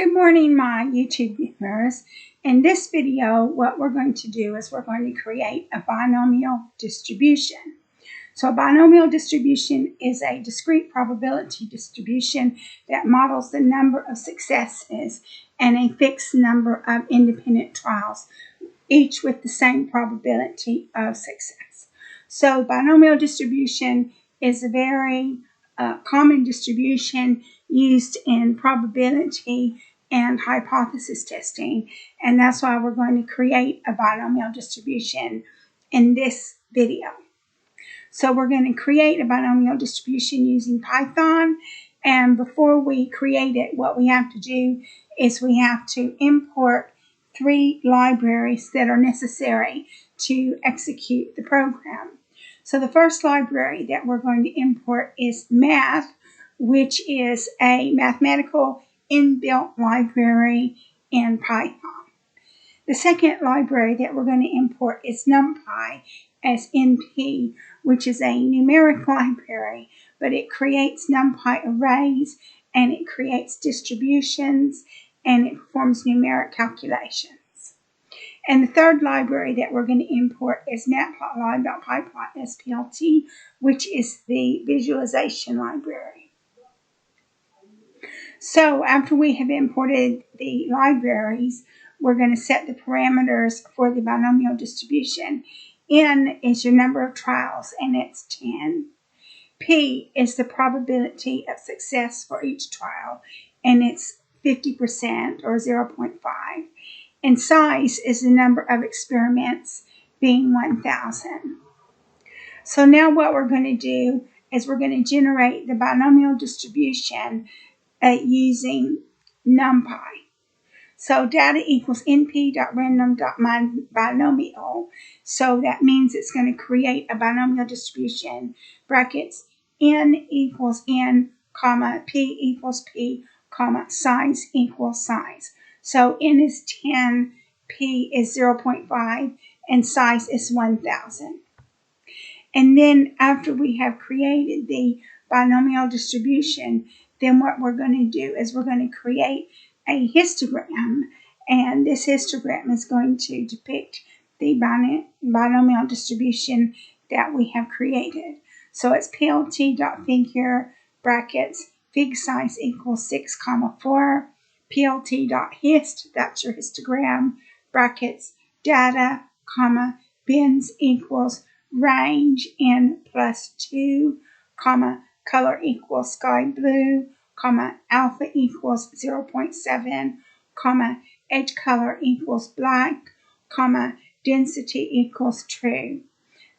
Good morning, my YouTube viewers. In this video, what we're going to do is we're going to create a binomial distribution. So a binomial distribution is a discrete probability distribution that models the number of successes and a fixed number of independent trials, each with the same probability of success. So binomial distribution is a very common distribution used in probability and hypothesis testing, and that's why we're going to create a binomial distribution in this video. So we're going to create a binomial distribution using Python, and before we create it, what we have to do is we have to import 3 libraries that are necessary to execute the program. So the first library that we're going to import is math, which is a mathematical inbuilt library in Python. The second library that we're going to import is numpy as NP, which is a numeric library, but it creates numpy arrays and it creates distributions and it performs numeric calculations. And the third library that we're going to import is matplotlib.pyplot.splt, which is the visualization library. So after we have imported the libraries, we're going to set the parameters for the binomial distribution. N is your number of trials, and it's 10. P is the probability of success for each trial, and it's 50% or 0.5. And size is the number of experiments, being 1,000. So now what we're going to do is we're going to generate the binomial distribution using numpy. So data equals np.random.binomial. So that means it's going to create a binomial distribution, brackets, n equals n, comma, p equals p, comma, size equals size. So n is 10, p is 0.5, and size is 1,000. And then after we have created the binomial distribution, then what we're going to do is we're going to create a histogram, and this histogram is going to depict the binomial distribution that we have created. So it's plt.figure, brackets, fig size equals 6, 4, plt.hist, that's your histogram, brackets, data, comma, bins equals range n plus 2, comma, color equals sky blue, comma, alpha equals 0.7, comma, edge color equals black, comma, density equals true.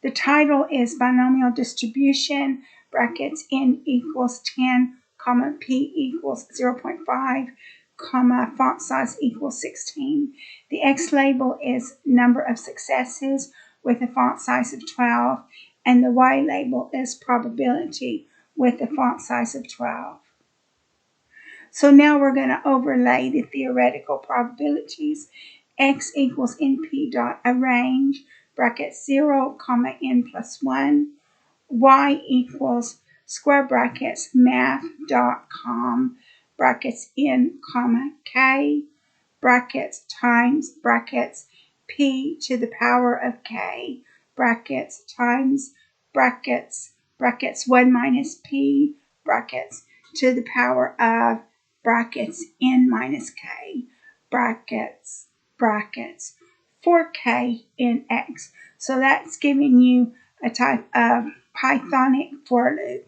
The title is binomial distribution, brackets, n equals 10, comma, p equals 0.5, comma, font size equals 16. The X label is number of successes with a font size of 12, and the Y label is probability with a font size of 12. So now we're going to overlay the theoretical probabilities. X equals np dot arrange, brackets 0, comma, n plus 1. Y equals square brackets math.com, brackets n, comma, k, brackets times, brackets p to the power of k, brackets times, brackets 1 minus p, brackets to the power of, brackets n minus k, brackets 4k in x. So that's giving you a type of Pythonic for loop.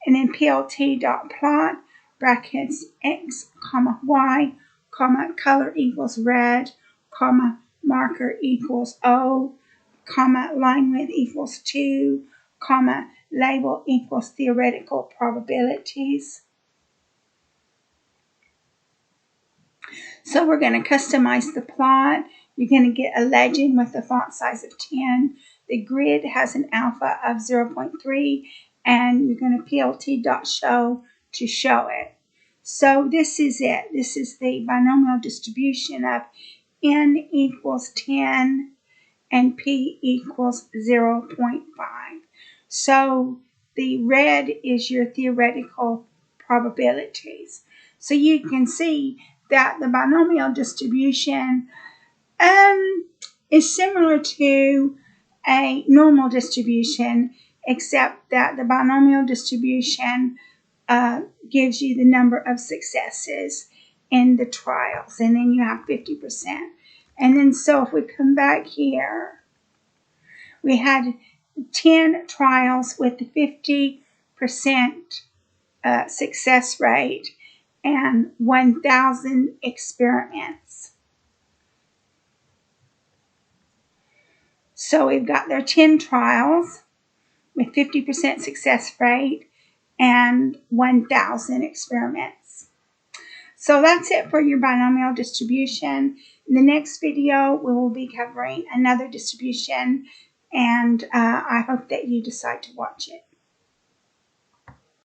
And then plt.plot, brackets x, comma, y, comma, color equals red, comma, marker equals O, comma, line width equals 2, comma, label equals theoretical probabilities. So we're going to customize the plot. You're going to get a legend with a font size of 10. The grid has an alpha of 0.3, and you're going to plt.show to show it. So this is it. This is the binomial distribution of n equals 10 and p equals 0.5. So the red is your theoretical probabilities. So you can see that the binomial distribution is similar to a normal distribution, except that the binomial distribution gives you the number of successes in the trials, and then you have 50%. And then so if we come back here, we had 10 trials with 50% success rate and 1,000 experiments. So we've got their 10 trials with 50% success rate and 1,000 experiments. So that's it for your binomial distribution. In the next video, we will be covering another distribution, and I hope that you decide to watch it.